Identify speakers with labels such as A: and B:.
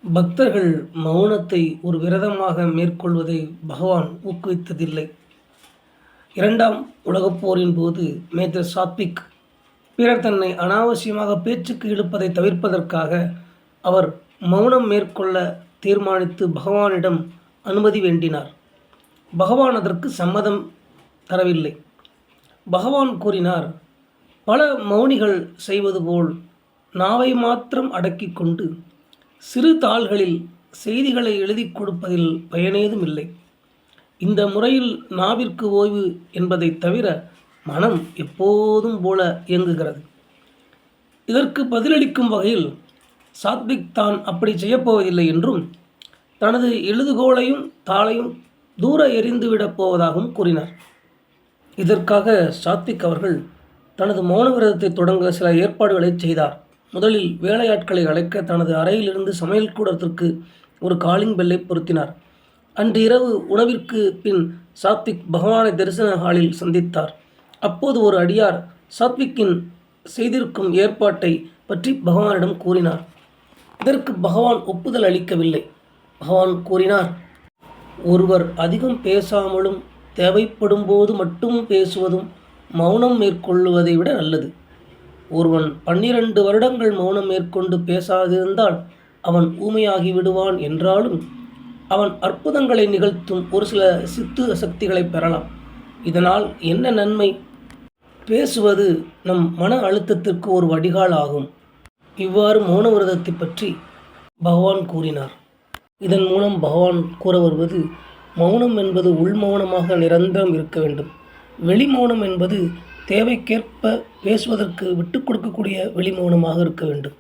A: பக்தர்கள் மௌனத்தை ஒரு விரதமாக மேற்கொள்வதை பகவான் ஊக்குவித்ததில்லை. இரண்டாம் உலகப் போரின் போது மேஜர் சாத்விக் பிறர் தன்னை அனாவசியமாக பேச்சுக்கு இழுப்பதை தவிர்ப்பதற்காக அவர் மௌனம் மேற்கொள்ள தீர்மானித்து பகவானிடம் அனுமதி வேண்டினார். பகவான் அதற்கு சம்மதம் தரவில்லை. பகவான் கூறினார், பல மௌனிகள் செய்வது போல் நாவை மாத்திரம் அடக்கி கொண்டு சிறு தாள்களில் செய்திகளை எழுதி கொடுப்பதில் பயனேதும் இல்லை. இந்த முறையில் நாவிற்கு ஓய்வு என்பதை தவிர மனம் எப்போதும் போல இயங்குகிறது. இதற்கு பதிலளிக்கும் வகையில் சாத்விக் தான் அப்படி செய்யப்போவதில்லை என்றும் தனது எழுதுகோளையும் தாளையும் தூர எறிந்துவிடப் போவதாகவும் கூறினார். இதற்காக சாத்விக் அவர்கள் தனது மௌன விரதத்தை தொடங்க சில ஏற்பாடுகளை செய்தார். முதலில் வேலையாட்களை அழைக்க தனது அறையிலிருந்து சமையல் கூடத்திற்கு ஒரு காலிங் பெல்லை பொருத்தினார். அன்று இரவு உணவிற்கு பின் சாத்விக் பகவானை தரிசன ஹாலில் சந்தித்தார். அப்போது ஒரு அடியார் சாத்விக்கின் செய்திருக்கும் ஏற்பாட்டை பற்றி பகவானிடம் கூறினார். இதற்கு பகவான் ஒப்புதல் அளிக்கவில்லை. பகவான் கூறினார், ஒருவர் அதிகம் பேசாமலும் தேவைப்படும் போது மட்டும் பேசுவதும் மௌனம் மேற்கொள்வதை விட நல்லது. ஒருவன் 12 வருடங்கள் மௌனம் மேற்கொண்டு பேசாதிருந்தால் அவன் ஊமையாகி விடுவான் என்றாலும் அவன் அற்புதங்களை நிகழ்த்தும் ஒரு சில சித்து சக்திகளை பெறலாம். இதனால் என்ன நன்மை? பேசுவது நம் மன அழுத்தத்திற்கு ஒரு வடிகால் ஆகும். இவ்வாறு மௌன விரதத்தை பற்றி பகவான் கூறினார். இதன் மூலம் பகவான் கூற வருவது, மௌனம் என்பது உள் மௌனமாக நிரந்தரம் இருக்க வேண்டும். வெளி மௌனம் என்பது தேவைக்கேற்ப பேசுவதற்கு விட்டு கொடுக்கக்கூடிய வெளி மௌனமாக இருக்க வேண்டும்.